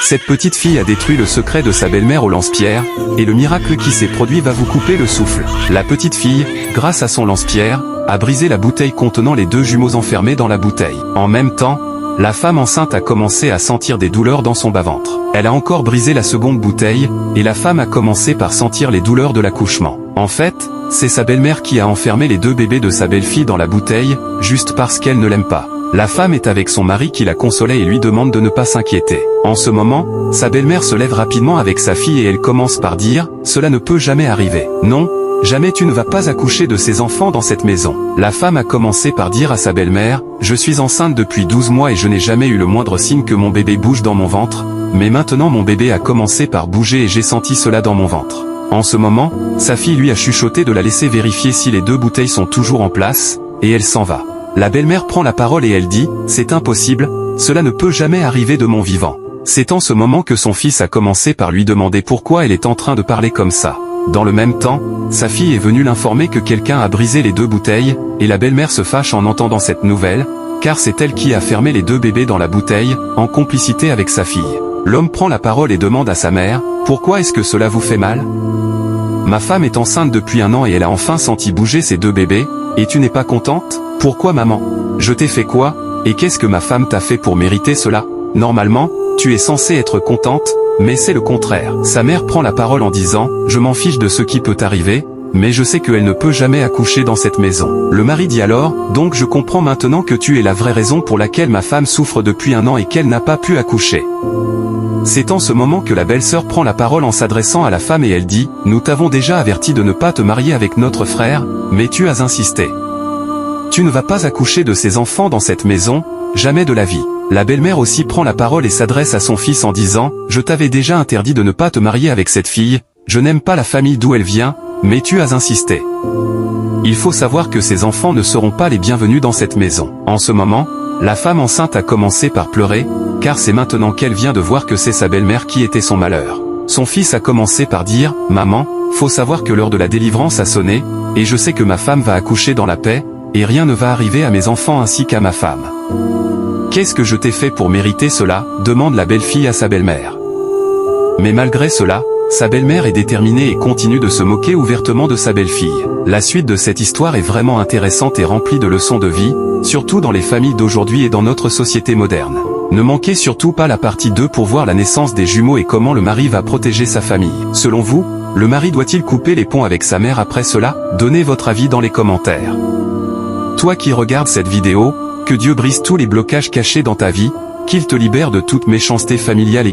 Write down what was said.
Cette petite fille a détruit le secret de sa belle-mère au lance-pierre, et le miracle qui s'est produit va vous couper le souffle. La petite fille, grâce à son lance-pierre, a brisé la bouteille contenant les deux jumeaux enfermés dans la bouteille. En même temps, la femme enceinte a commencé à sentir des douleurs dans son bas-ventre. Elle a encore brisé la seconde bouteille, et la femme a commencé par sentir les douleurs de l'accouchement. En fait, c'est sa belle-mère qui a enfermé les deux bébés de sa belle-fille dans la bouteille, juste parce qu'elle ne l'aime pas. La femme est avec son mari qui la consolait et lui demande de ne pas s'inquiéter. En ce moment, sa belle-mère se lève rapidement avec sa fille et elle commence par dire « Cela ne peut jamais arriver. Non, jamais tu ne vas pas accoucher de ces enfants dans cette maison. » La femme a commencé par dire à sa belle-mère « Je suis enceinte depuis 12 mois et je n'ai jamais eu le moindre signe que mon bébé bouge dans mon ventre, mais maintenant mon bébé a commencé par bouger et j'ai senti cela dans mon ventre. » En ce moment, sa fille lui a chuchoté de la laisser vérifier si les deux bouteilles sont toujours en place, et elle s'en va. La belle-mère prend la parole et elle dit « C'est impossible, cela ne peut jamais arriver de mon vivant. » C'est en ce moment que son fils a commencé par lui demander pourquoi elle est en train de parler comme ça. Dans le même temps, sa fille est venue l'informer que quelqu'un a brisé les deux bouteilles, et la belle-mère se fâche en entendant cette nouvelle, car c'est elle qui a fermé les deux bébés dans la bouteille, en complicité avec sa fille. L'homme prend la parole et demande à sa mère « Pourquoi est-ce que cela vous fait mal ? Ma femme est enceinte depuis 1 an et elle a enfin senti bouger ses deux bébés, et tu n'es pas contente ? Pourquoi maman ? Je t'ai fait quoi ? Et qu'est-ce que ma femme t'a fait pour mériter cela ? Normalement, tu es censée être contente, mais c'est le contraire. » Sa mère prend la parole en disant « Je m'en fiche de ce qui peut arriver, mais je sais qu'elle ne peut jamais accoucher dans cette maison. » Le mari dit alors « Donc je comprends maintenant que tu es la vraie raison pour laquelle ma femme souffre depuis 1 an et qu'elle n'a pas pu accoucher. » C'est en ce moment que la belle-sœur prend la parole en s'adressant à la femme et elle dit « Nous t'avons déjà averti de ne pas te marier avec notre frère, mais tu as insisté. Tu ne vas pas accoucher de ces enfants dans cette maison, jamais de la vie. » La belle-mère aussi prend la parole et s'adresse à son fils en disant « Je t'avais déjà interdit de ne pas te marier avec cette fille, je n'aime pas la famille d'où elle vient, mais tu as insisté. Il faut savoir que ces enfants ne seront pas les bienvenus dans cette maison. » En ce moment, la femme enceinte a commencé par pleurer, car c'est maintenant qu'elle vient de voir que c'est sa belle-mère qui était son malheur. Son fils a commencé par dire « Maman, faut savoir que l'heure de la délivrance a sonné, et je sais que ma femme va accoucher dans la paix, et rien ne va arriver à mes enfants ainsi qu'à ma femme. » « Qu'est-ce que je t'ai fait pour mériter cela ?» demande la belle-fille à sa belle-mère. Mais malgré cela, sa belle-mère est déterminée et continue de se moquer ouvertement de sa belle-fille. La suite de cette histoire est vraiment intéressante et remplie de leçons de vie, surtout dans les familles d'aujourd'hui et dans notre société moderne. Ne manquez surtout pas la partie 2 pour voir la naissance des jumeaux et comment le mari va protéger sa famille. Selon vous, le mari doit-il couper les ponts avec sa mère après cela? Donnez votre avis dans les commentaires. Toi qui regardes cette vidéo, que Dieu brise tous les blocages cachés dans ta vie, qu'il te libère de toute méchanceté familiale et